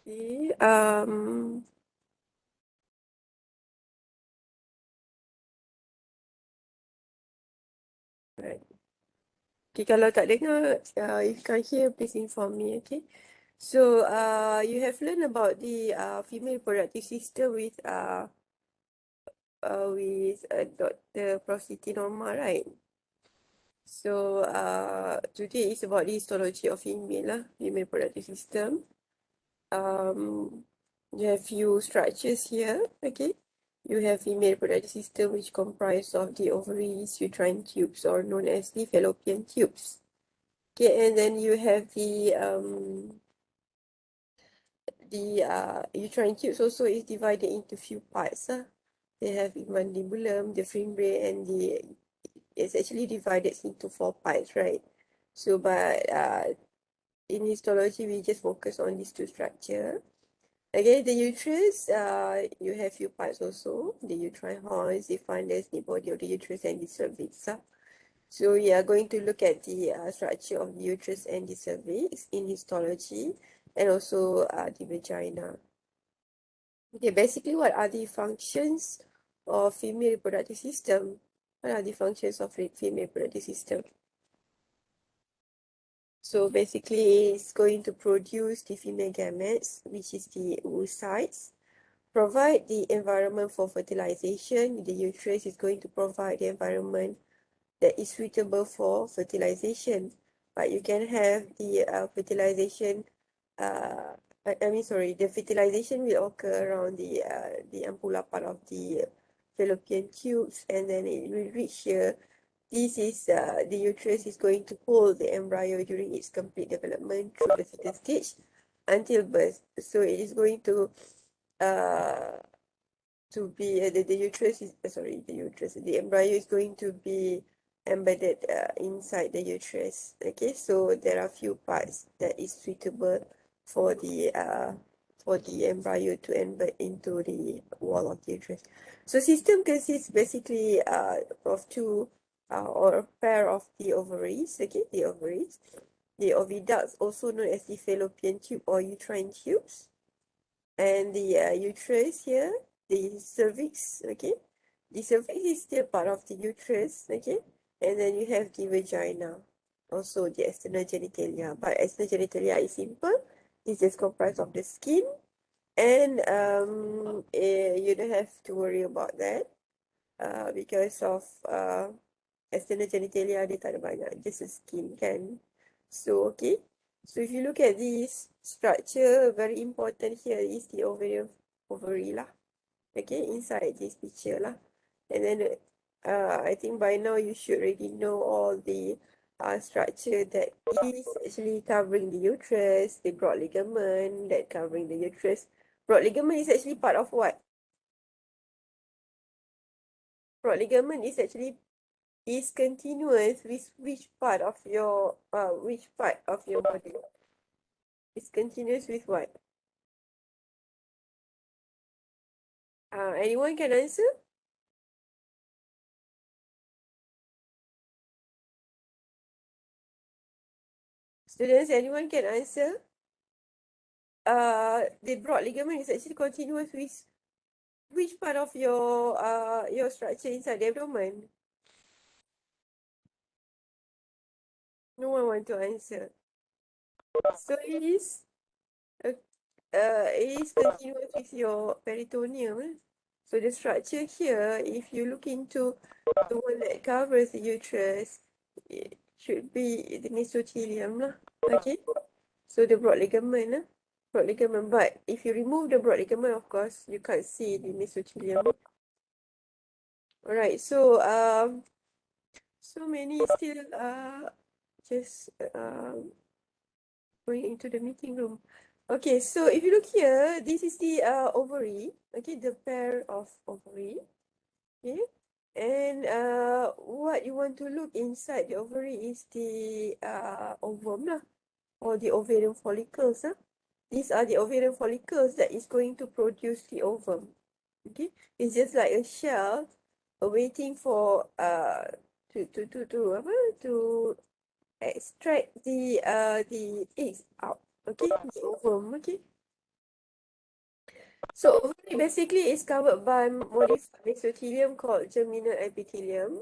Okay. Right. Okay, kalau tak dengar, if you can't hear, please inform me, okay? So, you have learned about the female reproductive system with Dr. Prosity Norma, right? So, today is about the histology of female reproductive system. You have few structures here, okay? You have female reproductive system which comprise of the ovaries, uterine tubes, or known as the fallopian tubes. Okay, and then you have the uterine tubes also is divided into few parts. They have mandibulum, the fimbriae, and it's actually divided into 4 parts, right? So, but in histology, we just focus on these two structures. Okay, the uterus, you have few parts also. The uterine horns, the fundus, the body of the uterus, and the cervix. So we are going to look at the structure of the uterus and the cervix in histology, and also the vagina. Okay, basically, what are the functions of female reproductive system? What are the functions of female reproductive system? So basically, it's going to produce the female gametes, which is the oocytes. Provide the environment for fertilization. The uterus is going to provide the environment that is suitable for fertilization. But you can have the fertilization, the fertilization will occur around the ampulla part of the fallopian tubes, and then it will reach here. This is the uterus is going to hold the embryo during its complete development through the fetal stage until birth. So it is going uh, to be the uterus is the embryo is going to be embedded inside the uterus. Okay, so there are few parts that is suitable for the embryo to embed into the wall of the uterus. So system consists basically of two or a pair of the ovaries. Okay, the ovaries, the oviducts, also known as the fallopian tube or uterine tubes, and the uterus here, the cervix. Okay, the cervix is still part of the uterus. Okay, and then you have the vagina, also the external genitalia. But external genitalia is simple. It's just comprised of the skin, and you don't have to worry about that because of external genitalia dia tak ada banyak, just a skin kan. So okay, so if you look at this structure, very important here is the ovary lah. Okay, inside this picture lah. And then I think by now you should already know all the structure that is actually covering the uterus, the broad ligament that covering the uterus. Broad ligament is actually part of what? Broad ligament is actually is continuous with which part of your body? Is continuous with what? Anyone can answer? Students, anyone can answer? The broad ligament is actually continuous with which part of your structure inside the abdomen? No one want to answer. So it is continuous with your peritoneum. So the structure here, if you look into the one that covers the uterus, it should be the mesothelium lah. Okay, so the broad ligament lah. Broad ligament, but if you remove the broad ligament, of course, you can't see the mesothelium. Alright, so many still just going into the meeting room. Okay, so if you look here, this is the ovary. Okay, the pair of ovary. Okay, and what you want to look inside the ovary is the ovum lah, or the ovarian follicles. These are the ovarian follicles that is going to produce the ovum. Okay, it's just like a shell waiting for to extract the eggs out. Okay, the ovum. Okay, So ovary basically is covered by modified mesothelium called germinal epithelium.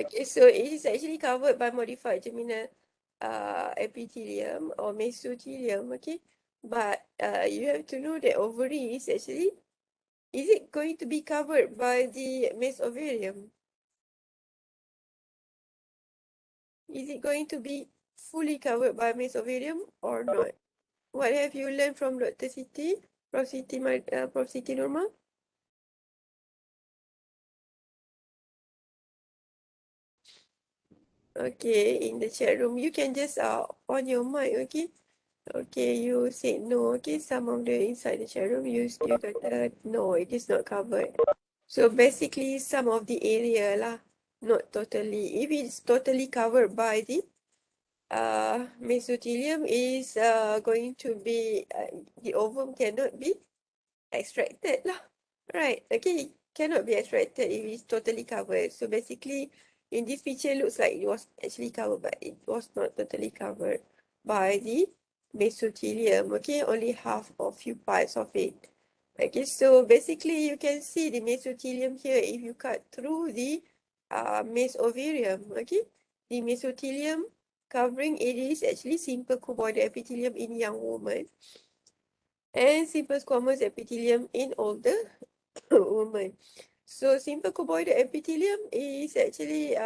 Okay, so it is actually covered by modified germinal epithelium or mesothelium, okay? But you have to know that ovary is actually, is it going to be covered by the mesovarium? Is it going to be fully covered by mesovarium or not? What have you learned from Dr. Siti? Prof. Siti, Prof. Siti Norma? Okay, in the chat room, you can just on your mic, okay? Okay, you said no. Okay, some of the inside the chat room, you kata no, it is not covered. So basically, some of the area lah, not totally. If it's totally covered by the mesothelium, is going to be the ovum cannot be extracted lah. Right, okay, cannot be extracted if it's totally covered. So basically, in this picture, looks like it was actually covered, but it was not totally covered by the mesothelium. Okay, only half or few parts of it. Okay, so basically, you can see the mesothelium here if you cut through the mesovarium. Okay, the mesothelium covering it is actually simple cuboidal epithelium in young woman and simple squamous epithelium in older women. So simple cuboidal epithelium is actually,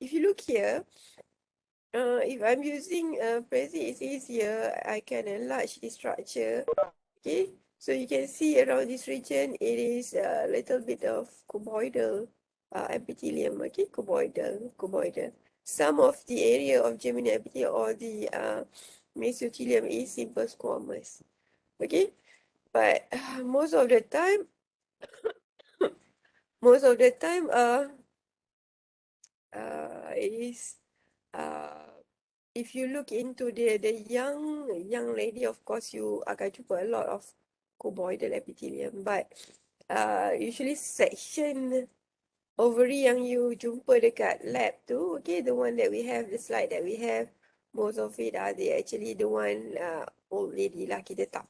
if you look here, if I'm using Prezi, it's easier. I can enlarge the structure. Okay, so you can see around this region, it is a little bit of cuboidal epithelium. Okay, cuboidal. Some of the area of germinal epithelium or the mesothelium is simple squamous. Okay, but most of the time, most of the time, it is if you look into the young lady, of course, you akan jumpa a lot of cuboidal epithelium, but usually section ovary yang you jumpa dekat lab tu, okay, the one that we have, the slide that we have, most of it are they actually the one old lady lah, kita tak,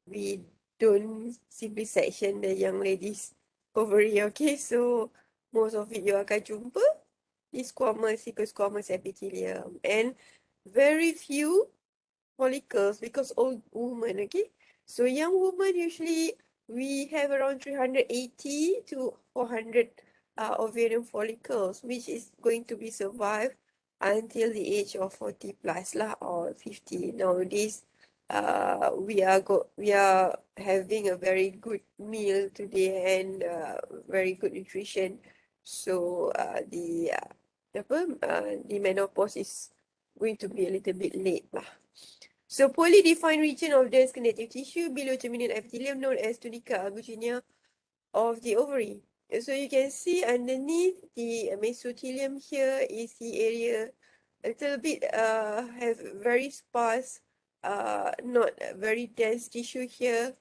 we don't simply section the young ladies ovary, okay, so most of it you akan jumpa is squamous, squamous epithelium, and very few follicles because old woman, okay? So young woman usually we have around 380 to 400 ovarian follicles, which is going to be survived until the age of 40 plus lah or 50. Nowadays, we are having a very good meal today and very good nutrition. So the menopause is going to be a little bit late lah. So poorly defined region of dense connective tissue below germinal epithelium known as tunica albuginea of the ovary. So you can see underneath the mesothelium here is the area a little bit have very sparse, not very dense tissue here.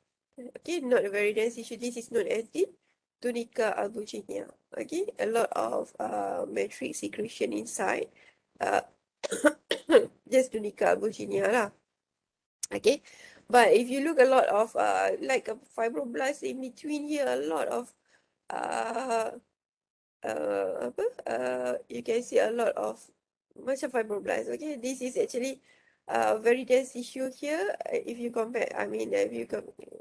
Okay, not a very dense tissue. This is known as the tunica albuginea. Okay, a lot of matrix secretion inside. Uh, just tunica albuginea lah. Okay, but if you look a lot of like a fibroblast in between here, a lot of uh apa you can see a lot of macam fibroblast. Okay, this is actually very dense tissue here. If you compare, I mean, if you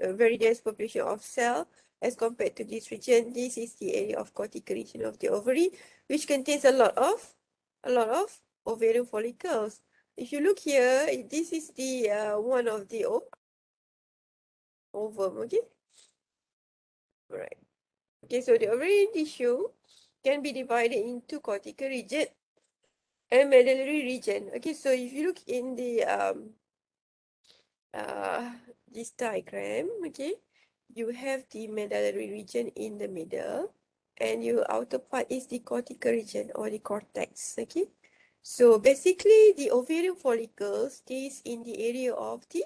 a very dense population of cell as compared to this region, this is the area of cortical region of the ovary, which contains a lot of ovarian follicles. If you look here, this is the one of the ovum. Okay, right. Okay, so the ovarian tissue can be divided into cortical region and medullary region. Okay, so if you look in the this diagram, okay, you have the medullary region in the middle, and your outer part is the cortical region or the cortex. Okay, so basically the ovarian follicle stays in the area of the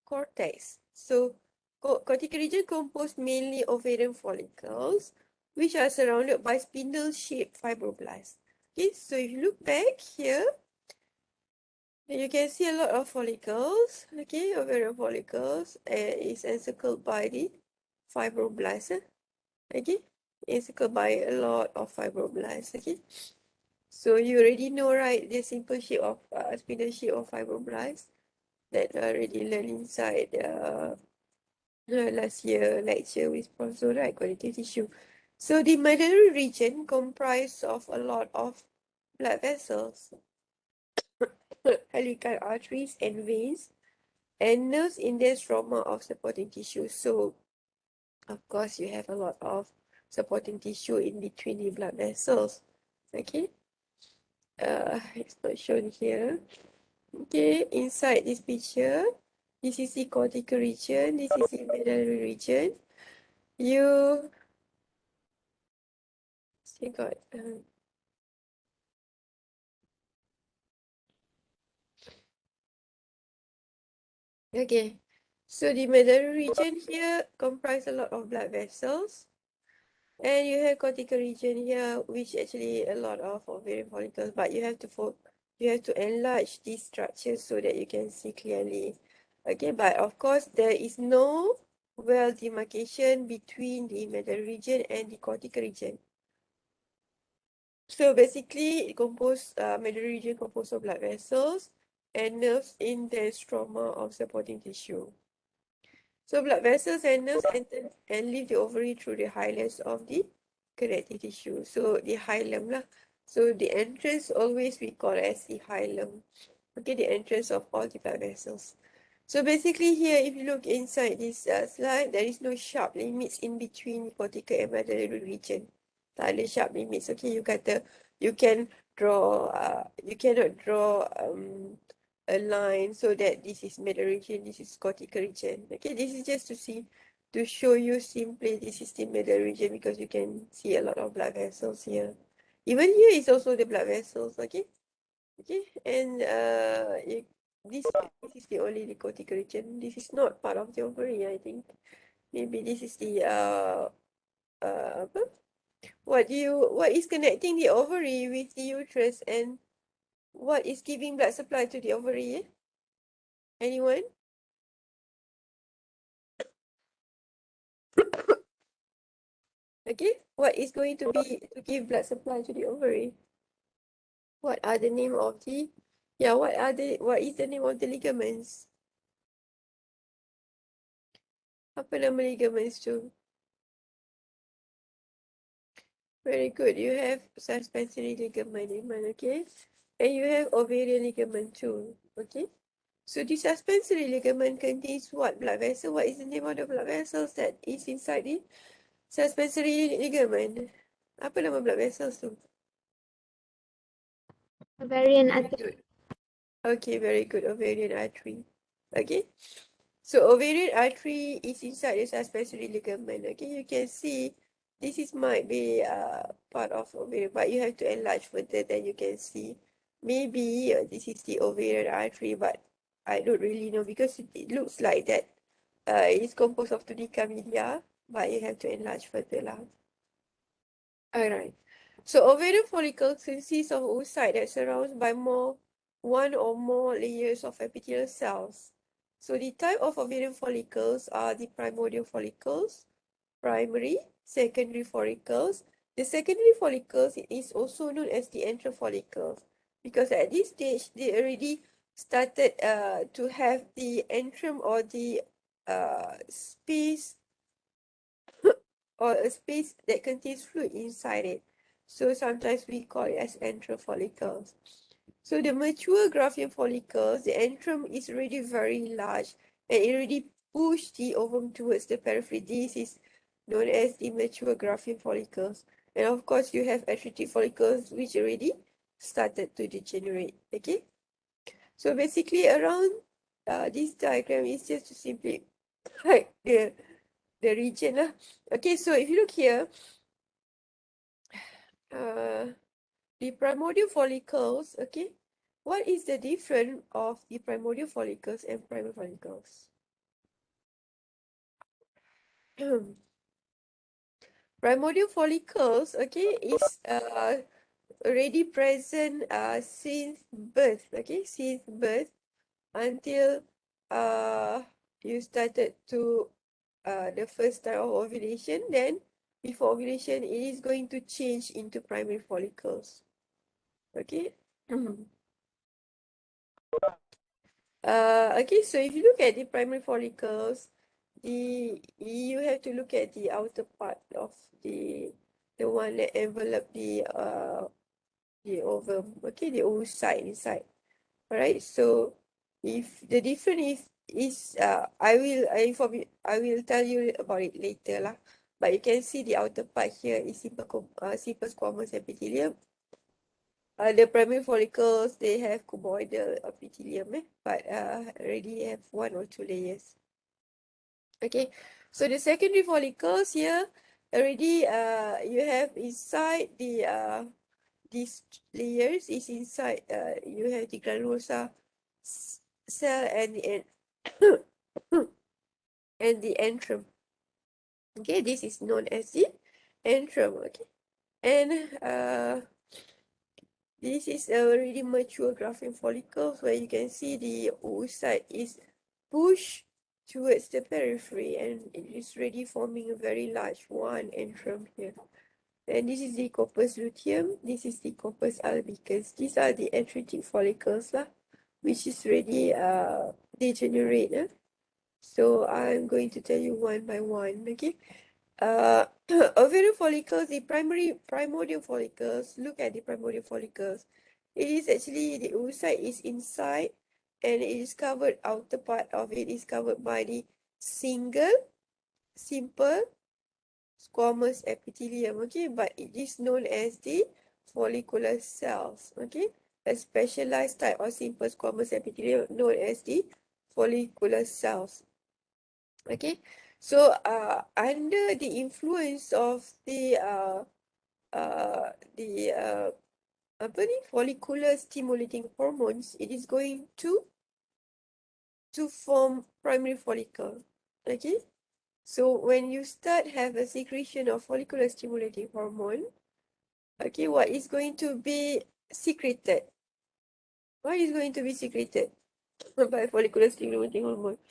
cortex. So cortical region composed mainly ovarian follicles, which are surrounded by spindle-shaped fibroblasts. Okay, so if you look back here, you can see a lot of follicles. Okay, ovarian follicles is encircled by the fibroblasts. Okay, encircled by a lot of fibroblasts. Okay, so you already know, right, the simple shape of spindle shape of fibroblasts that I already learned inside last year lecture with Professor, right, connective tissue. So the medullary region comprises of a lot of blood vessels, helical arteries and veins, and nerves in the stroma of supporting tissue. So, of course, you have a lot of supporting tissue in between the blood vessels. Okay, it's not shown here. Okay, inside this picture, this is the cortical region, this is the medullary region. You still got okay. So the medullary region here comprise a lot of blood vessels. And you have cortical region here, which actually a lot of ovarian follicles, but you have to enlarge these structures so that you can see clearly. Okay, but of course there is no well demarcation between the medullary region and the cortical region. So basically, medullary region composed of blood vessels and nerves in the stroma of supporting tissue. So blood vessels and nerves enter and leave the ovary through the highlights of the connective tissue. So the hilum lah. So the entrance always we call as the hilum. Okay, the entrance of all the blood vessels. So basically here, if you look inside this slide, there is no sharp limits in between cortical and medullary region. Tak ada sharp limits. Okay, you can draw, you cannot draw a line so that this is medullary region, this is cortical region. Okay, this is just to show you simply this is the medullary region because you can see a lot of blood vessels here. Even here is also the blood vessels. Okay, okay, and this is the only the cortical region. This is not part of the ovary, I think. Maybe this is the apa? What is connecting the ovary with the uterus and what is giving blood supply to the ovary? Anyone? Okay, what is going to be to give blood supply to the ovary? What are the name of the what is the name of the ligaments? Apa nama ligaments tu? Very good. You have suspensory ligament, Iman, okay? And you have ovarian ligament too, okay? So the suspensory ligament contains what blood vessel? What is the name of the blood vessels that is inside the suspensory ligament? Apa nama blood vessels tu? Ovarian Very artery. good. Okay, very good. Ovarian artery. Okay. So ovarian artery is inside the suspensory ligament. Okay, you can see this is might be part of ovarian, but you have to enlarge further, then you can see maybe this is the ovarian artery, but I don't really know because it looks like that it's composed of tunica media, but you have to enlarge further lah. Alright. So ovarian follicle consists of oocyte that surrounds by one or more layers of epithelial cells. So the type of ovarian follicles are the primordial follicles, primary, secondary follicles. The secondary follicles is also known as the entrofollicles because at this stage they already started to have the antrum or the space or a space that contains fluid inside it. So sometimes we call it as entrofollicles. So the mature Graphene follicles, the antrum is already very large and it already pushed the ovum towards the periphery. This is known as the mature Graphene follicles. And of course, you have atretic follicles which already started to degenerate. Okay, so basically around this diagram is just to simply like the region lah. Okay, so if you look here, the primordial follicles, okay, what is the difference of the primordial follicles and primary follicles? Primordial follicles, okay, is already present since birth, okay, since birth until uh you started to the first time of ovulation. Then before ovulation, it is going to change into primary follicles. Okay. Okay, so if you look at the primary follicles, you have to look at the outer part of the one that envelop the ovum, okay, the oocyte inside. All right, so if the difference is I will tell you about it later lah. But you can see the outer part here is simple squamous epithelium. The primary follicles, they have cuboidal epithelium, but already have one or two layers. Okay, so the secondary follicles here already you have inside these layers is inside you have the granulosa cell and the and the antrum. Okay, this is known as the antrum. Okay, and this is a already mature graphene follicles where you can see the oocyte is pushed towards the periphery and it is already forming a very large one antrum here. And this is the corpus luteum, this is the corpus albicans. These are the atretic follicles lah, which is already degenerate. So I'm going to tell you one by one, okay? Ovarian follicles, the primordial follicles, look at the primordial follicles. It is actually, the oocyte is inside and it is covered, outer part of it is covered by the simple squamous epithelium, okay? But it is known as the follicular cells, okay? A specialized type of simple squamous epithelium known as the follicular cells. Okay, so under the influence of the apa ni, follicular stimulating hormones, it is going to form primary follicle. Okay, so when you start have a secretion of follicular stimulating hormone, okay, what is going to be secreted? What is going to be secreted by follicular stimulating hormone?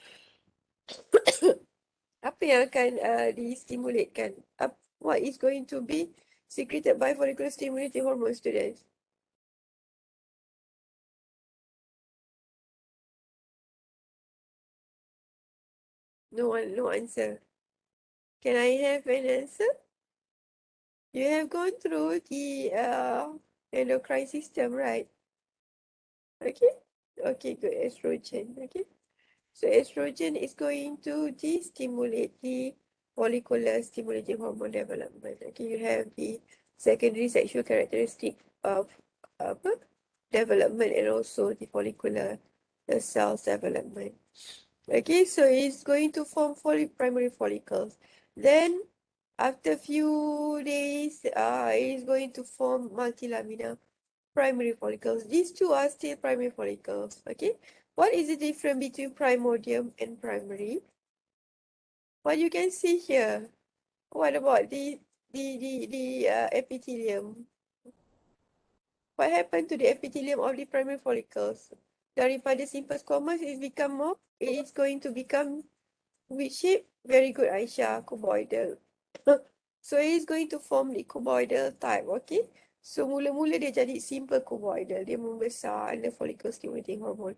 Apa yang akan distimulatkan? What is going to be secreted by follicular stimulating hormone, students? No one, no answer. Can I have an answer? You have gone through the endocrine system, right? Okay. Okay, good. Estrogen. Okay. So estrogen is going to de-stimulate the follicular stimulating hormone development. Okay, you have the secondary sexual characteristic of development and also the follicular cells development. Okay, so it's going to form primary follicles. Then after few days, it is going to form multilaminar primary follicles. These two are still primary follicles. Okay, what is the difference between primordium and primary? What you can see here. What about the epithelium? What happened to the epithelium of the primary follicles? Daripada simple squamous, it is going to become which shape? Very good, Aisha, cuboidal. So it is going to form the cuboidal type, okay? So mula-mula dia jadi simple cuboidal, dia membesar under follicle stimulating hormone.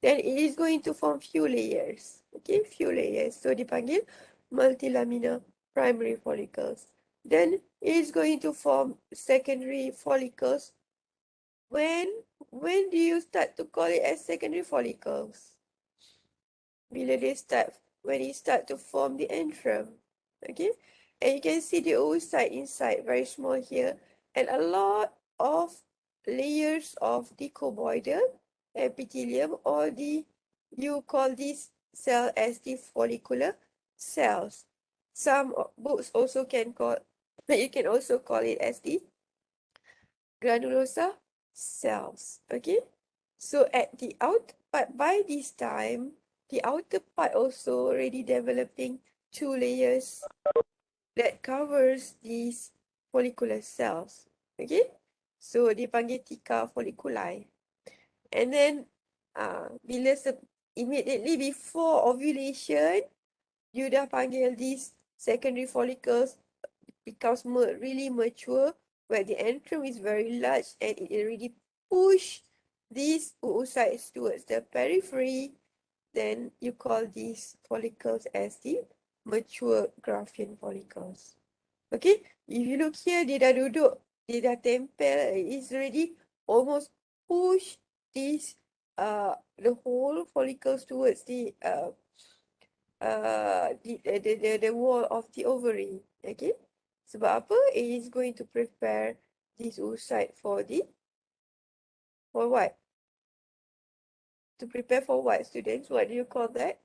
Then it is going to form few layers, okay? Few layers. So dipanggil multilaminar primary follicles. Then it is going to form secondary follicles. When do you start to call it as secondary follicles? When it start to form the antrum. Okay, and you can see the oocyte inside, very small here, and a lot of layers of the cuboidal epithelium, or you call this cell as the follicular cells. Some books also can call, you can also call it as the granulosa cells. Okay, so at the out, but by this time, the outer part also already developing two layers that covers these follicular cells. Okay, so dipanggil tika folliculi. And then immediately before ovulation, you dah panggil these secondary follicles becomes really mature, where the antrum is very large and it already push these oocytes towards the periphery. Then you call these follicles as the mature Graphene follicles. Okay, if you look here, dia dah duduk, dia dah tempel, it's already almost push this the whole follicles towards the wall of the ovary. Okay, sebab apa? It is going to prepare this oocyte for what? To prepare for what, students? What do you call that?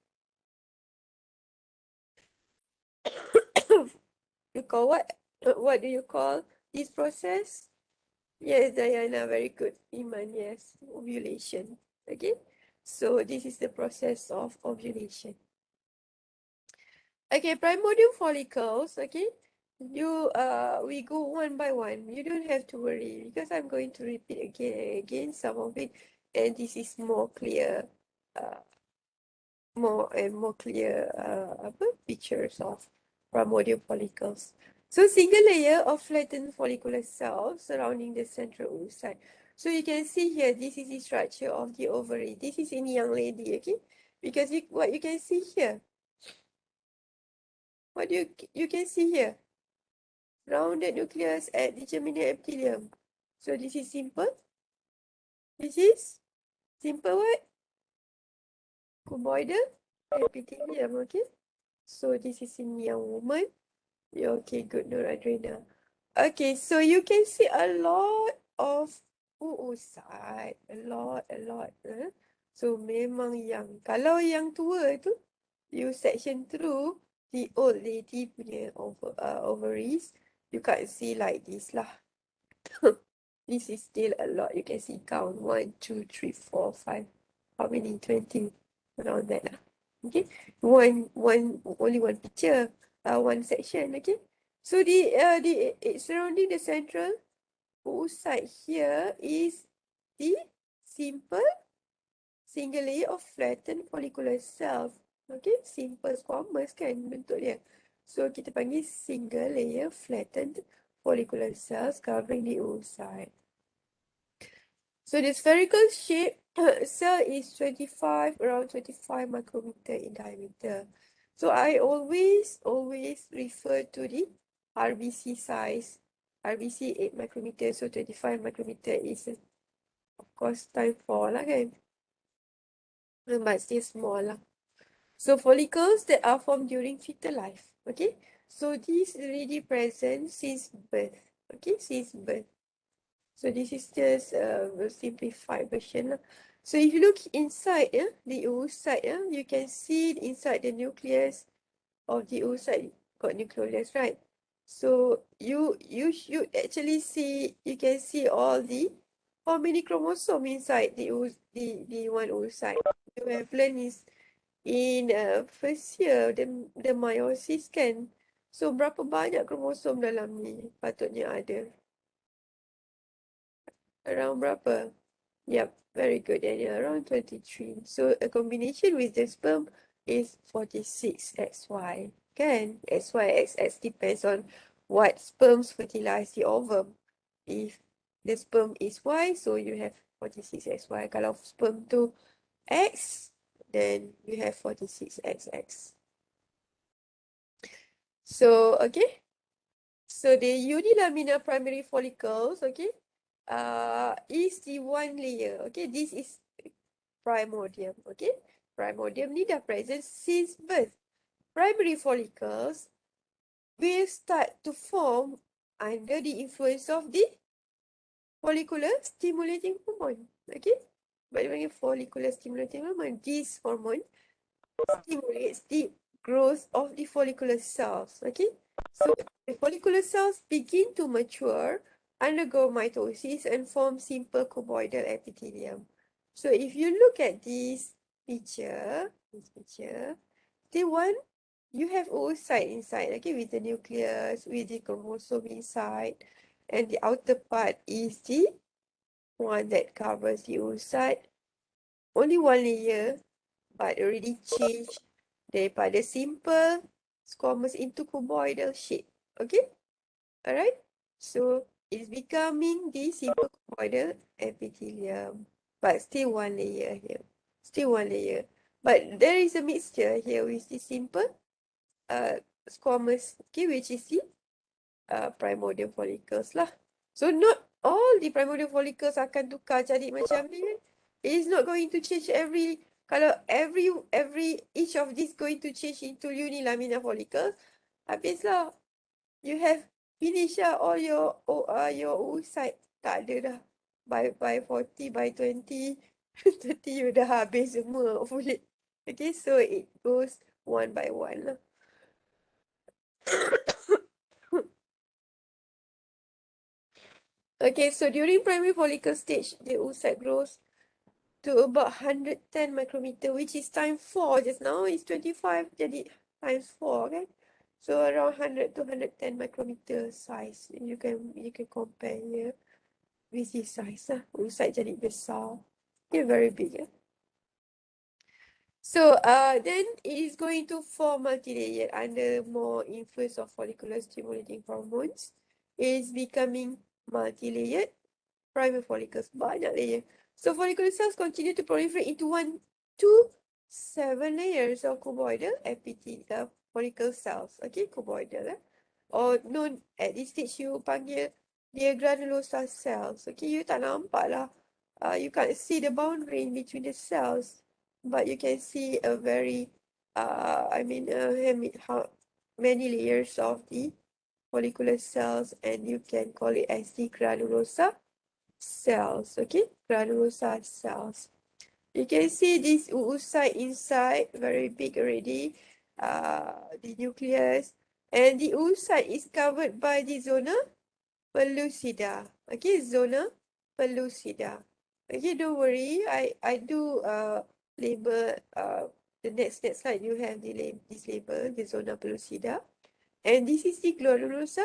You call what? What do you call this process? Yes, Diana, very good. Iman, yes, ovulation. Okay, so this is the process of ovulation. Okay, primordial follicles. Okay, we go one by one. You don't have to worry because I'm going to repeat again and again some of it, and this is more clear, more clear pictures of primordial follicles. So single layer of flattened follicular cells surrounding the central oocyte. So you can see here, this is the structure of the ovary. This is in young lady, okay? Because what you can see here, what do you can see here? Rounded nucleus at the germinal epithelium. So this is simple. This is simple what? Cuboidal epithelium, okay? So this is in young woman. Yeah, okay, good, Noradrena. Okay, so you can see a lot of oocyte. A lot. So memang yang. Kalau yang tua tu, you section through the old lady punya ovaries, you can't see like this lah. This is still a lot. You can see count 1, 2, 3, 4, 5. How many? 20. Around that lah. Okay. Only one picture. One section. Okay. So surrounding the central oocyte here is the simple single layer of flattened follicular cells. Okay. Simple squamous kan bentuk dia. So kita panggil single layer flattened follicular cells covering the oocyte. So the spherical shape cell is around 25 micrometer in diameter. So I always refer to the RBC size. RBC 8 micrometer, so 25 micrometer is of course time 4 lah kan. But still small lah. So follicles that are formed during fetal life. Okay. So this is already present since birth. Okay, since birth. So this is just a simplified version. So if you look inside the oocyte, you can see inside the nucleus of the oocyte got nucleus, right? So you should actually see, you can see all the how many chromosome inside the one oocyte. You have learned in first year the meiosis kan. So berapa banyak kromosom dalam ni patutnya ada? Around berapa? Yep, very good. And around 23. So a combination with the sperm is 46XY. Kan? XY, XX depends on what sperms fertilize the ovum. If the sperm is Y, so you have 46XY. Kalau sperm tu X, then you have 46XX. So, okay. So the unilaminar primary follicles, okay, is the one layer. Okay, this is primordium. Okay, primordium ni dah present since birth. Primary follicles will start to form under the influence of the follicular stimulating hormone. Okay, but panggil follicular stimulating hormone. This hormone stimulates the growth of the follicular cells. Okay, so the follicular cells begin to mature, undergo mitosis, and form simple cuboidal epithelium. So if you look at this picture, the one you have oocyte inside, okay, with the nucleus, with the chromosome inside, and the outer part is the one that covers the oocyte. Only one layer, but already changed daripada simple squamous into cuboidal shape. Okay, alright. So it's becoming the simple cuboidal epithelium, but still one layer here. Still one layer. But there is a mixture here with the simple squamous, okay, which is the primordial follicles lah. So not all the primordial follicles akan tukar jadi macam ni kan. It is not going to change kalau each of these going to change into unilaminar follicles, habislah. You have finished all your oocyte. Tak ada dah. By 40, by 20, 30 you dah habis semua folate. Okay, so it goes one by one lah. Okay, so during primary follicle stage, the oocyte grows to about 110 micrometer, which is times 4. Just now is 25, jadi times 4, okay? So around 100 to 110 micrometer size. You can compare here with this size lah. Oocyte jadi besar. Okay, very big. Yeah? So then it is going to form multi-layered under more influence of follicular stimulating hormones. It is becoming multi-layered primary follicles, banyak layer. So follicular cells continue to proliferate into 1 to 7 layers of cuboidal epithelial follicle cells. Okay, cuboidal. Or known at this stage, you panggil dia granulosa cells. Okay, you tak nampak lah. You can't see the boundary in between the cells, but you can see a very, how many layers of the follicular cells, and you can call it as the granulosa cells. Okay, granulosa cells. You can see this oocyte inside, very big already. The nucleus, and the oocyte is covered by the zona pellucida. Okay, zona pellucida. Okay, don't worry. I do label the next slide. You have this label, the zona pellucida, and this is the granulosa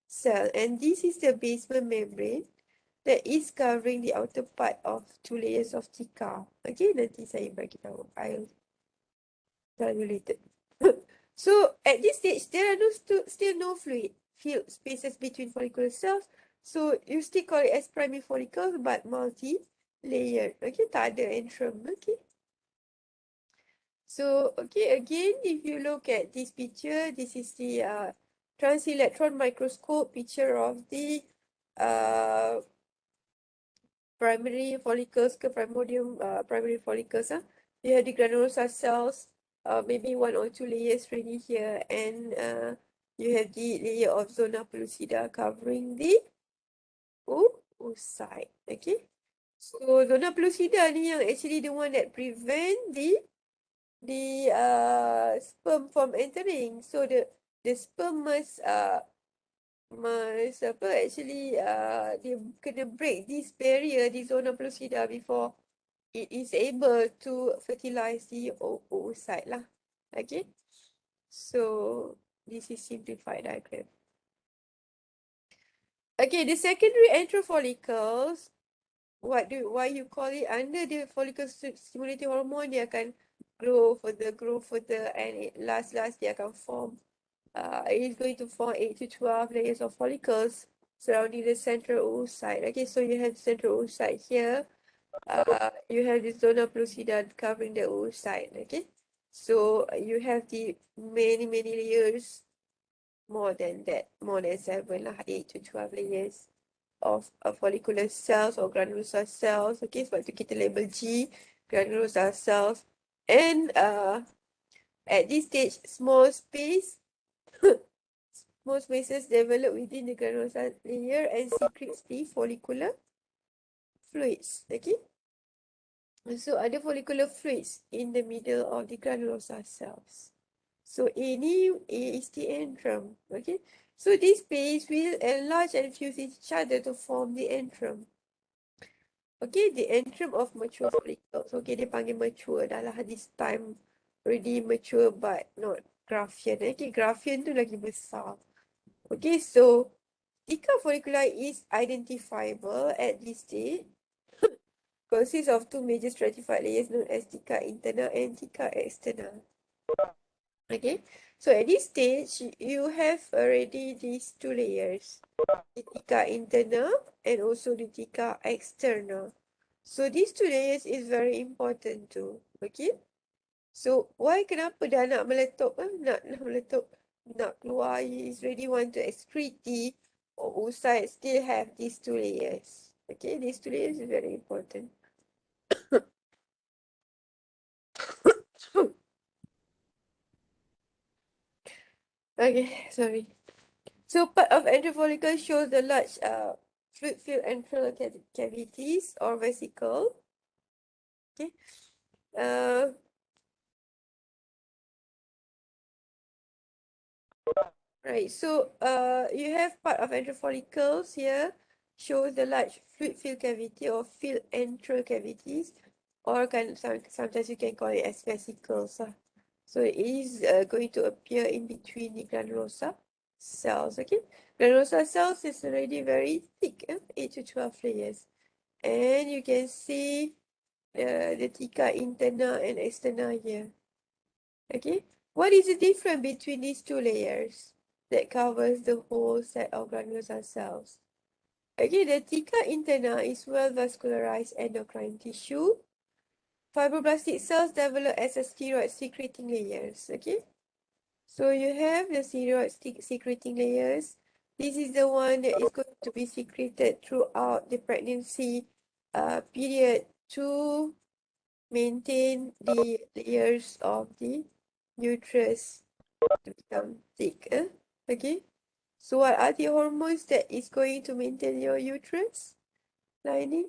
cell, and this is the basement membrane that is covering the outer part of 2 layers of theca. Okay, nanti saya bagi tahu. I'll tell you later. So at this stage, there are still no filled spaces between follicular cells. So you still call it as primary follicles, but multi-layered. Okay, tak ada antrum. Okay. So, okay, again, if you look at this picture, this is the trans-electron microscope picture of the primary follicles ke primordium primary follicles. You have the granulosa cells, maybe 1 or 2 layers ready here, and you have the layer of zona pellucida covering the oocyte. Okay, so zona pellucida ni yang actually the one that prevent the sperm from entering. So the sperm must actually dia kena break this barrier, the zona pellucida, before it is able to fertilize the oocyte lah. Okay, so this is simplified diagram. Okay, the secondary entrofollicles, why you call it under the follicle stimulating hormone, dia akan grow further, and last dia akan form. It is going to form 8 to 12 layers of follicles surrounding the central oocyte. Okay, so you have central oocyte here. You have the zona pellucida covering the oocyte. Okay, so you have the many layers, more than that, more than 7 lah, 8 to 12 layers of follicular cells or granulosa cells. Okay, sebab tu kita label G, granulosa cells. And at this stage, small spaces develop within the granulosa layer and secretes the follicular fluids. Okay, so ada follicular fluids in the middle of the granulosa cells. So A is the antrum. Okay, so this space will enlarge and fuse each other to form the antrum. Okay, the antrum of mature follicles. Okay, dia panggil mature dah lah, this time already mature but not Graphene. Okay, graphene tu lagi besar. Okay, so theca folliculi is identifiable at this stage. Consists of two major stratified layers known as theca interna and theca externa. Okay, so at this stage, you have already these two layers, the theca interna and also the theca externa. So these two layers is very important too. Okay, so why kenapa dah nak meletup, nak meletup, nak keluar, is ready want to excrete the oocyte, still have these two layers. Okay, these two layers is very important. Okay, sorry. So part of entrofollicle shows the large fluid-filled antral cavities or vesicle. Okay. Right. So you have part of entrofollicles here shows the large fluid-filled cavity or filled antral cavities, or sometimes you can call it as vesicles. So it is going to appear in between the granulosa cells. Okay, granulosa cells is already very thick, 8 to 12 layers, and you can see the theca interna and externa here. Okay, what is the difference between these two layers that covers the whole set of granulosa cells? Okay, the theca interna is well vascularized endocrine tissue. Fibroblastic cells develop as a steroid secreting layers. Okay, so you have the steroid secreting layers. This is the one that is going to be secreted throughout the pregnancy period to maintain the layers of the uterus to become thick. Okay, so what are the hormones that is going to maintain your uterus lining?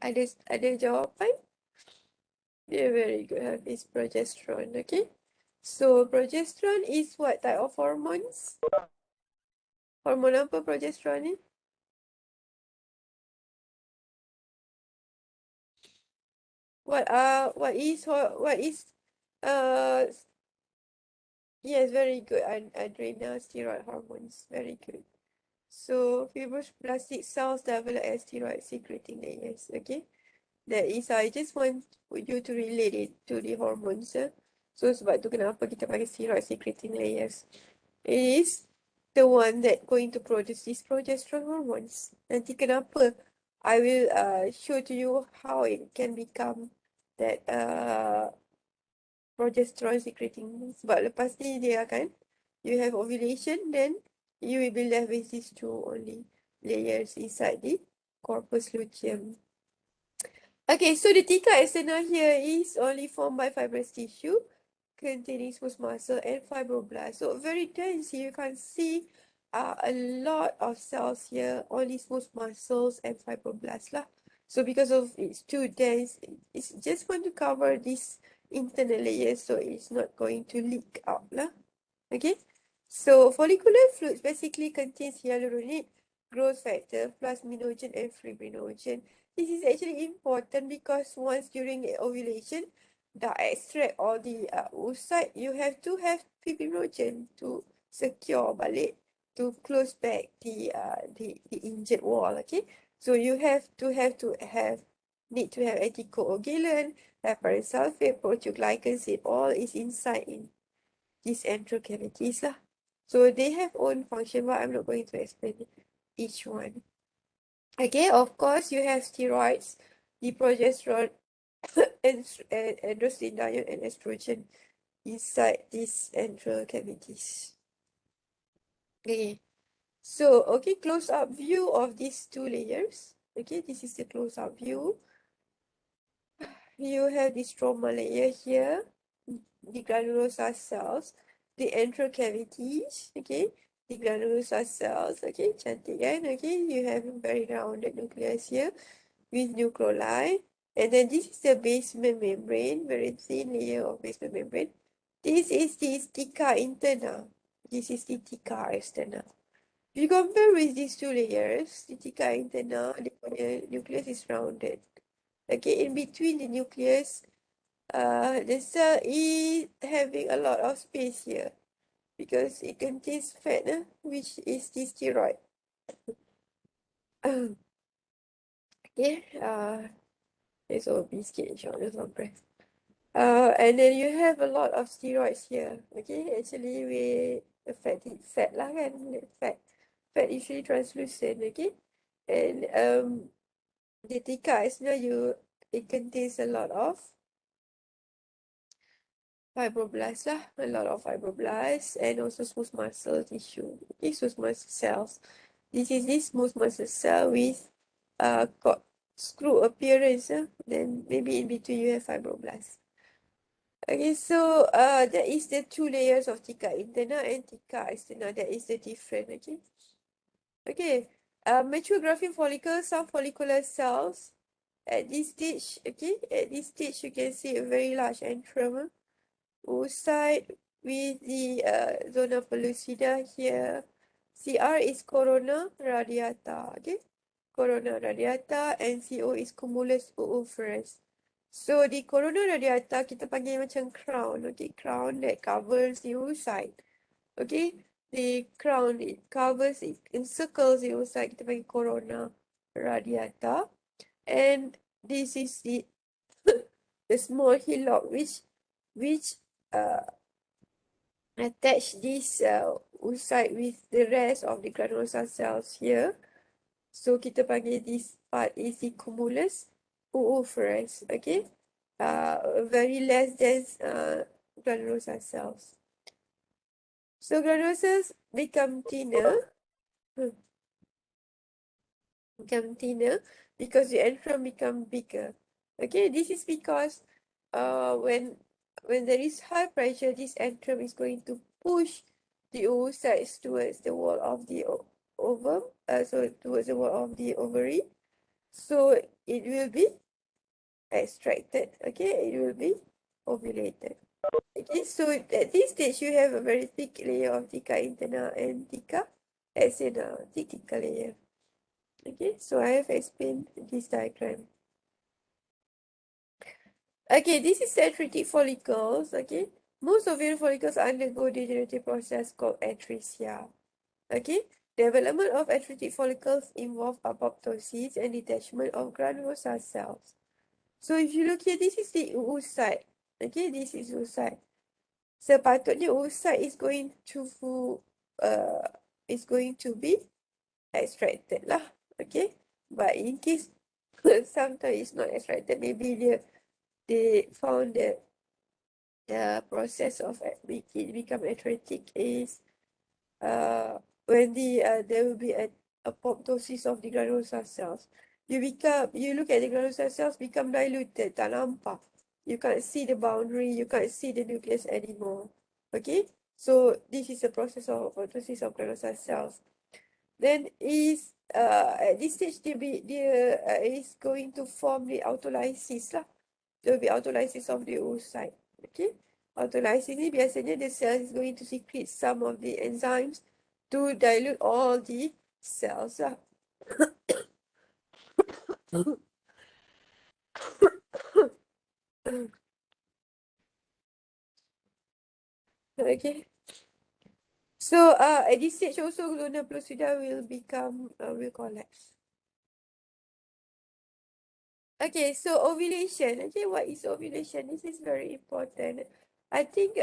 Ada jawapan? Yeah, very good. It's progesterone. Okay, so progesterone is what type of hormones? Hormon apa progesterone ni? What is uh yes, very good. Adrenal steroid hormones. Very good. So fibroblastic cells develop as steroid secreting layers. Okay. That is, I just want you to relate it to the hormones. So sebab tu kenapa kita pakai steroid secreting layers. It is the one that going to produce these progesterone hormones. Nanti kenapa I will show to you how it can become that progesterone secreting. Sebab lepas ni dia akan you have ovulation, then you will be left with these two only layers inside the corpus luteum. Okay, so the theca externa here is only formed by fibrous tissue containing smooth muscle and fibroblasts. So very dense. You can see a lot of cells here, only smooth muscles and fibroblasts lah. So because of it's too dense, it's just want to cover this internal layer, so it's not going to leak out lah. Okay, so follicular fluids basically contains hyaluronate, growth factor, plasminogen, and fibrinogen. This is actually important because once during the ovulation, the extract or the oocyte, you have to have fibrinogen to secure balik, to close back the injured wall. Okay, so you have to need to have anticoagulant, heparin sulfate, proteoglycan, all is inside in these antral cavities lah. So they have own function, but I'm not going to explain each one. Okay, of course, you have steroids, the progesterone, and androstenedione and estrogen inside these antral cavities. Okay, so okay, close-up view of these two layers. Okay, this is the close-up view. You have the stroma layer here, the granulosa cells, the antral cavities, okay, the granulosa cells, okay, cantik kan, okay, you have a very rounded nucleus here with nucleoli, and then this is the basement membrane, very thin layer of basement membrane. This is the theca interna, this is the theca externa. If you compare with these two layers, the theca interna, the nucleus is rounded. Okay, in between the nucleus, the cell is having a lot of space here because it contains fat, which is the steroid. Okay, it's all biscuit short, it's all breast. And then you have a lot of steroids here. Okay, actually we fat lah kan, fat usually translucent. Okay, and the tika is it contains a lot of fibroblasts lah, a lot of fibroblasts and also smooth muscle tissue. Okay, smooth muscle cells. This is this smooth muscle cell with got screw appearance. Then maybe in between you have fibroblasts. Okay, so that is the two layers of tika interna and tika externa. That is the difference. Okay. Okay. Mature graphene follicles, some follicular cells. At this stage, okay, at this stage you can see a very large antrum oocyte with the zona pellucida here. CR is corona radiata. Okay. Corona radiata and CO is cumulus oophorus. So the corona radiata kita panggil macam crown, okay, crown that covers the oocyte. Okay, the crown it covers, it encircles the oocyte, kita panggil corona radiata. And this is the the small hillock which attach this oocyte with the rest of the granulosa cells here. So kita panggil this part is the cumulus oophorus. Okay, very less dense granulosa cells. So granulosa become thinner, because the antrum become bigger. Okay, this is because when there is high pressure, this antrum is going to push the oocytes towards the wall of the ovum, so towards the wall of the ovary. So it will be extracted. Okay, it will be ovulated. Okay, so at this stage you have a very thick layer of theca interna and theca externa, thick theca layer. Okay, so I have explained this diagram. Okay, this is dendritic follicles. Okay, most ovarian follicles undergo degenerative process called atresia. Okay, development of dendritic follicles involve apoptosis and detachment of granulosa cells. So if you look here, this is the oocyte. Okay, this is oocyte. Sepatutnya oocyte is going to be extracted lah. Okay, but in case sometimes it's not extracted, maybe they found that the process of it become atretic is when there will be a apoptosis of the granulosa cells. You look at the granulosa cells become diluted, tak nampak. You can't see the boundary, you can't see the nucleus anymore. Okay, so this is the process of apoptosis of granulosa cells. Then at this stage is going to form the autolysis lah. There will be autolysis of the oocyte. Okay, autolysis ni biasanya the cell is going to secrete some of the enzymes to dilute all the cells lah. Okay. So at this stage also zona pellucida will collapse. Okay, so ovulation. Okay, what is ovulation? This is very important. I think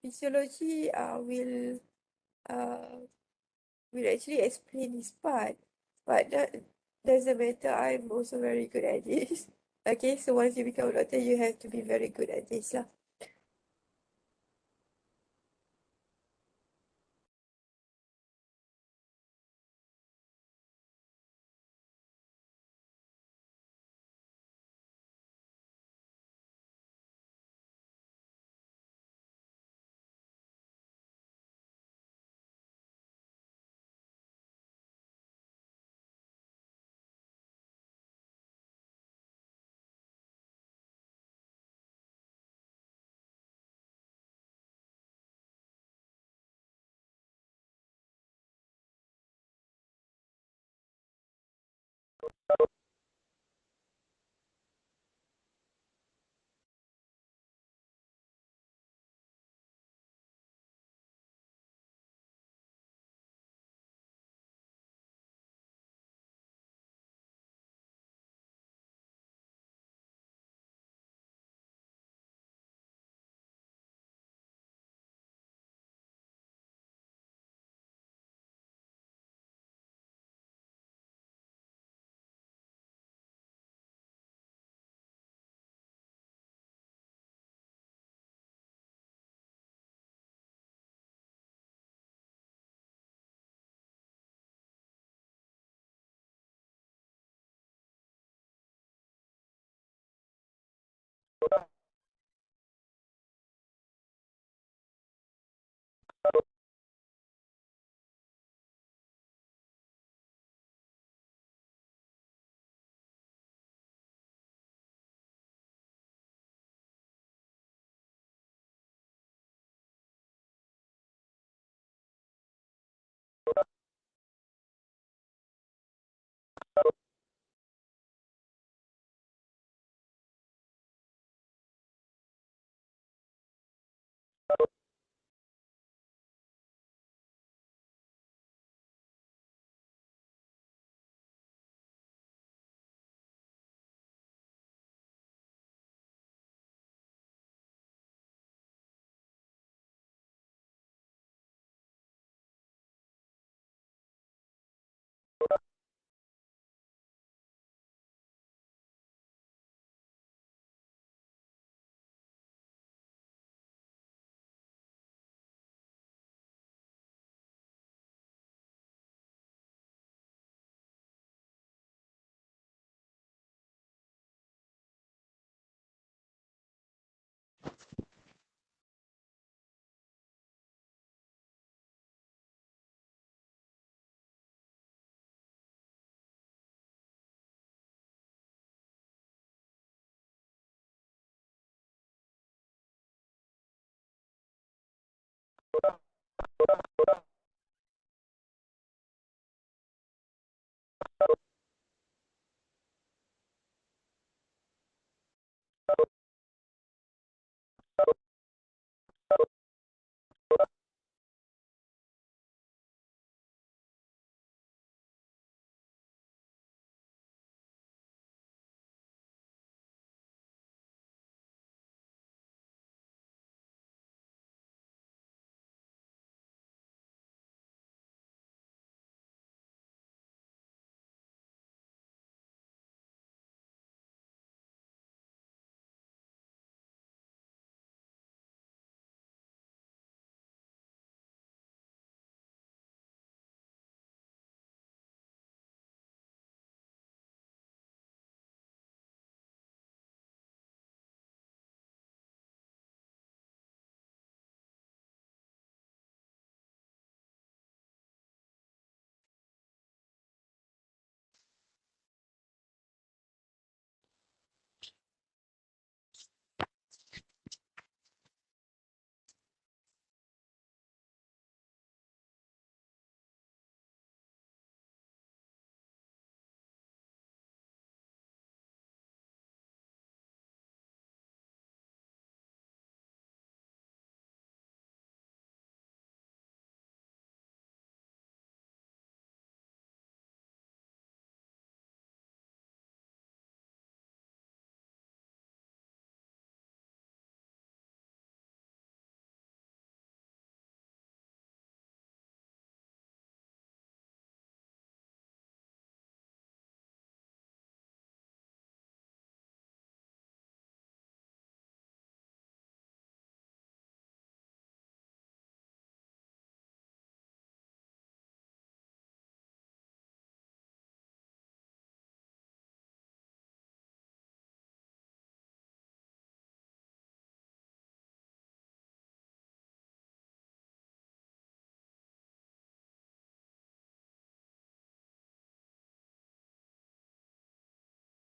physiology will actually explain this part, but that doesn't matter. I'm also very good at this. Okay, so once you become a doctor, you have to be very good at this lah.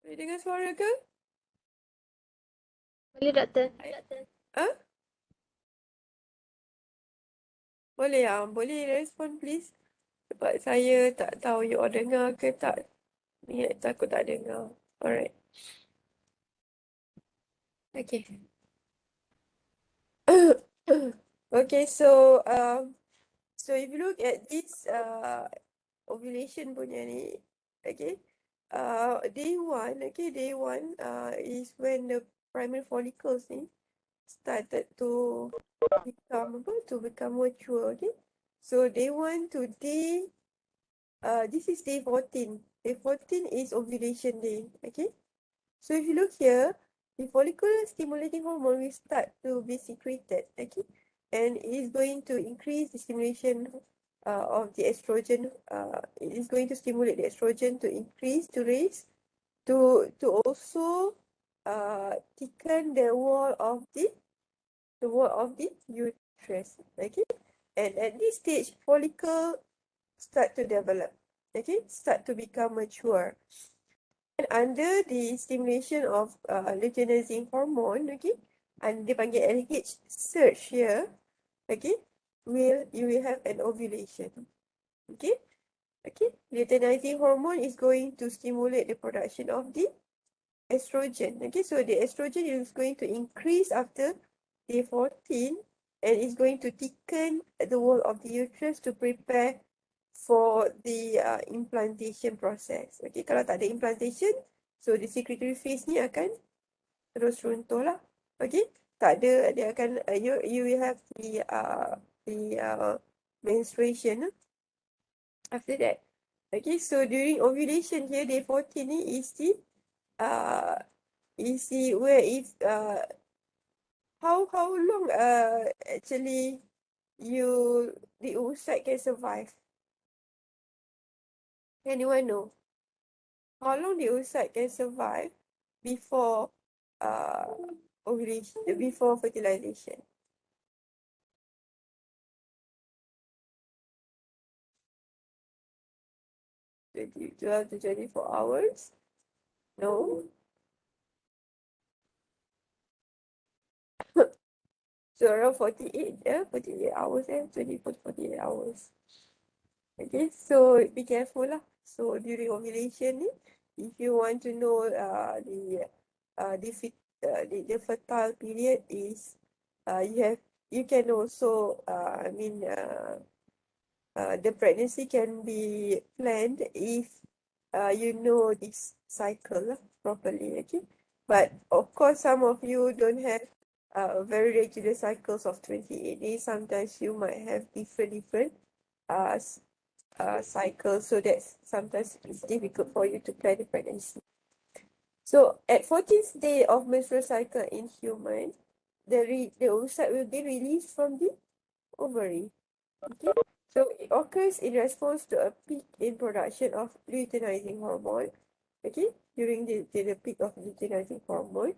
Boleh dengar suara ke? Boleh, doktor. Ah, boleh ah, boleh respon please. Sebab saya tak tahu you all dengar ke tak. Ni takut tak dengar. Alright. Okay. Okay, so if you look at this ovulation punya ni, okay, day one is when the primary follicles ni started to become mature, okay. So day 1 to this is day 14. Day 14 is ovulation day, okay. So if you look here, the follicular stimulating hormone will start to be secreted, okay, and it is going to increase the stimulation of the estrogen. It is going to stimulate the estrogen to increase, to raise, to also thicken the wall of the uterus. Okay, and at this stage, follicle start to develop. Okay, start to become mature. And under the stimulation of luteinizing hormone, okay, and dia panggil LH surge here, okay, you will have an ovulation. Okay, luteinizing hormone is going to stimulate the production of the estrogen. Okay, so the estrogen is going to increase after day 14 and is going to thicken the wall of the uterus to prepare for the implantation process. Okay, kalau tak ada implantation, so the secretory phase ni akan terus runtuh lah. Okay, tak ada, dia akan, you will have the menstruation after that. Okay, so during ovulation here, day 14 ni is the where if how long actually the oocyte can survive? Anyone know? How long the oocyte can survive before ovulation, before fertilization? 12 to 24 hours? No. So around 48 hours, 24 to 48 hours. Okay, so be careful lah. So during ovulation ni, if you want to know the fertile period is you can also the pregnancy can be planned if you know this cycle properly. Okay, but of course some of you don't have very regular cycles of 28 days. Sometimes you might have different cycles, so that's sometimes it's difficult for you to plan the pregnancy. So at 14th day of menstrual cycle in human, the oocyte will be released from the ovary. Okay, so it occurs in response to a peak in production of luteinizing hormone. Okay, during the peak of luteinizing hormone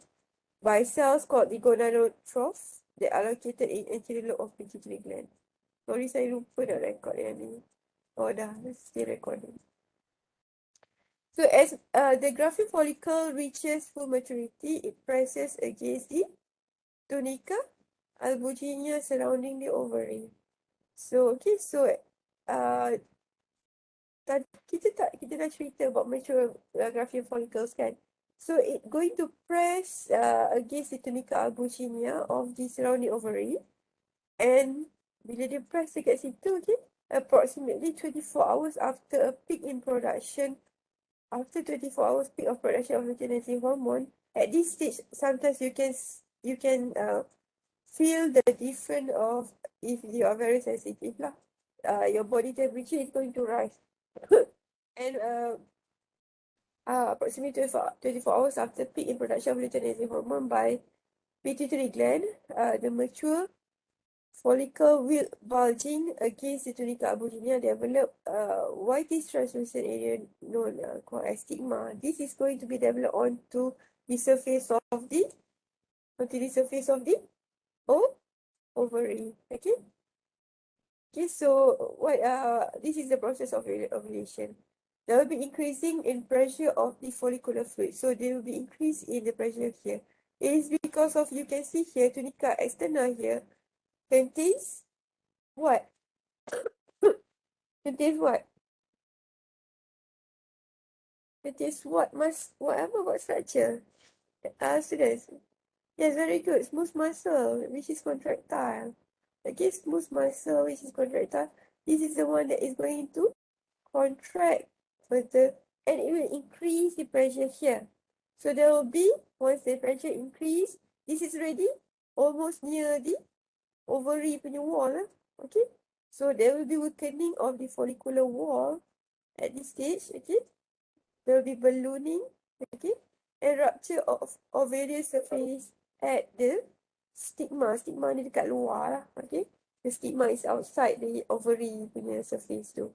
by cells called the gonadotroph that are located in anterior lobe of pituitary gland. Sorry, saya lupa nak record yang ni. Oh, dah, still recording. So as the Graphene follicle reaches full maturity, it presses against the tunica albuginea surrounding the ovary. So okay, so kita dah cerita about mature Graphene follicles kan. So it going to press against the tunica albuginea of the surrounding ovary, and bila dia press dekat situ, okay, approximately 24 hours after a peak in production. After 24 hours peak of production of luteinizing hormone, at this stage, sometimes you can feel the difference of if you are very sensitive lah. Your body temperature is going to rise. And approximately 24 hours after peak in production of luteinizing hormone by pituitary gland, the mature follicle will bulging against the tunica albuginea develop whitish translucent area known called as stigma. This is going to be developed onto the surface of the ovary. Okay. Okay, so what this is the process of ovulation. There will be increasing in pressure of the follicular fluid. So there will be increase in the pressure here. It is because of, you can see here, tunica externa here contains what? Contains what? Contains what? Whatever what structure? Students. Yes, very good. Smooth muscle, which is contractile. Okay, smooth muscle, which is contractile. This is the one that is going to contract further, and it will increase the pressure here. So there will be, once the pressure increase, this is already almost near the ovary punya wall. Okay, so there will be weakening of the follicular wall at this stage. Okay, there will be ballooning. Okay, and rupture of ovarian surface at the stigma. Stigma ni dekat luar lah. Okay, the stigma is outside the ovary punya surface tu.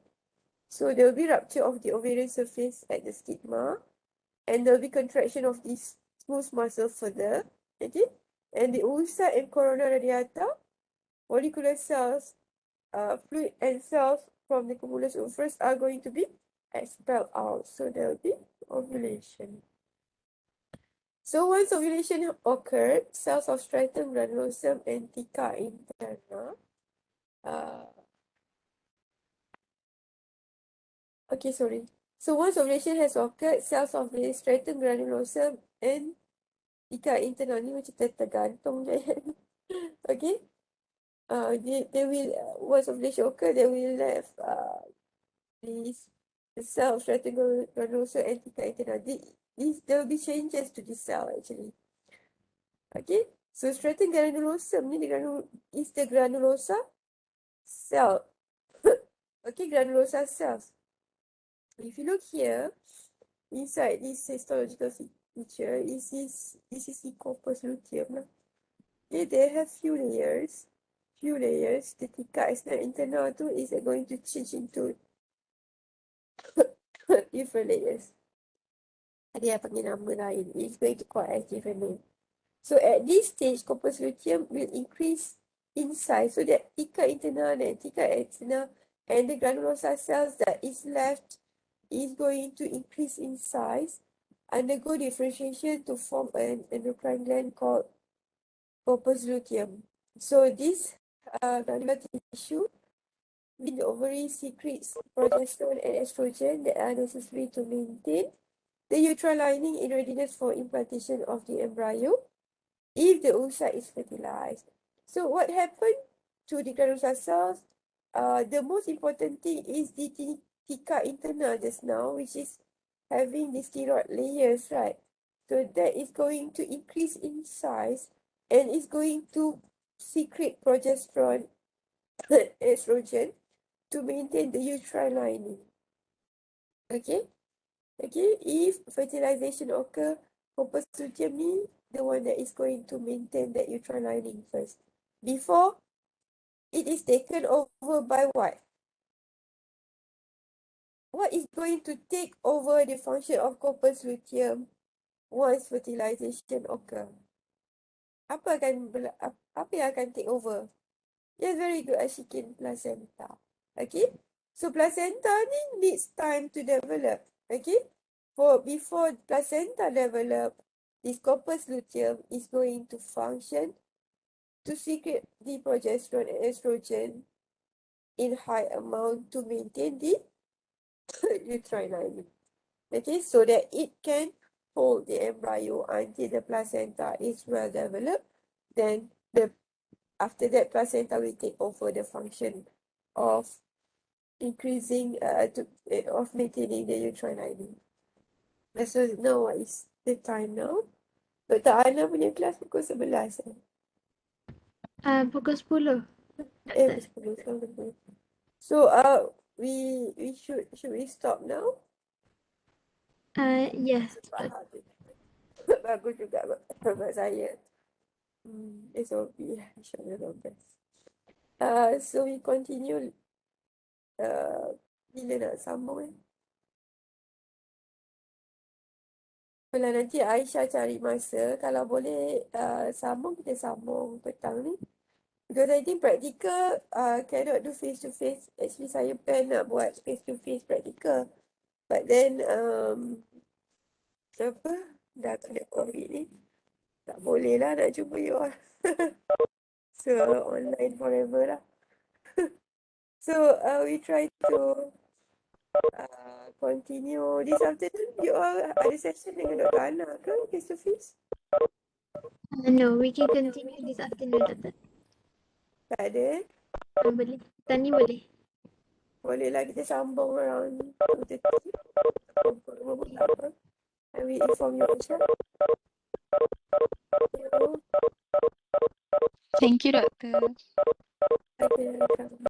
So there will be rupture of the ovarian surface at the stigma, and there will be contraction of this smooth muscle further. Okay, and the oocyte and corona radiata, follicular cells, fluid and cells from the cumulus ovaris are going to be expelled out. So there will be ovulation. So once ovulation occurred, cells of stratum, granulosum, and theca interna. So once ovulation has occurred, cells of the stratum, granulosum, and theca interna ni macam tergantung je. Okay. They will once ovulation occur, they will have these the cell of stratum, granulosum, and theca interna. There will be changes to the cell actually. Okay, so stratum granulosum ni is the granulosa cell. Okay, granulosa cells. If you look here, inside this histological feature, this is the corpus luteum. Okay, they have few layers. The theca interna tu is going to change into different layers. Ada yang panggil nama lain. It's going to call as different name. So at this stage, corpus luteum will increase in size so that theca interna and theca externa and the granulosa cells that is left is going to increase in size, undergo differentiation to form an endocrine gland called corpus luteum. So this granular tissue in the ovary secretes progesterone and estrogen that are necessary to maintain the uterine lining in readiness for implantation of the embryo if the oocyte is fertilized. So what happened to the granulosa cells? The most important thing is the theca interna just now, which is having the steroid layers, right? So that is going to increase in size and is going to secrete progesterone and estrogen to maintain the uterine lining. Okay? Okay, if fertilization occur, corpus luteum ni the one that is going to maintain that uterine lining first. Before it is taken over by what? What is going to take over the function of corpus luteum once fertilization occur? Apa yang akan take over? Yes, very good, Ashikin. Placenta. Okay, so placenta ni needs time to develop. Okay, before placenta develop, this corpus luteum is going to function to secrete the progesterone and estrogen in high amount to maintain the uterine lining. Okay, so that it can hold the embryo until the placenta is well developed. Then after that, placenta will take over the function of increasing of maintaining the uterine lining. So now what is the time now? Dr. Ana punya kelas pukul 11 Pukul 10. pukul 10. So we should we stop now? Yes. Bagus juga buat saya. SOP insyaAllah best. So we continue bila nak sambung Kalau nanti Aisyah cari masa, kalau boleh sambung, kita sambung petang ni. Because I think practical cannot do face to face. Actually saya plan nak buat face to face practical. But then dah kena COVID ni. Tak boleh lah nak jumpa you all. So online forever lah. So we try to continue this afternoon. You all ada session dengan Dr. Ana ke face to face? No, we can continue this afternoon, Doctor. Tak ada? Boleh. Tani boleh. Boleh lah kita sambung around 2:30. I will inform you, Aisyah. Thank you, Doctor. Okay, welcome.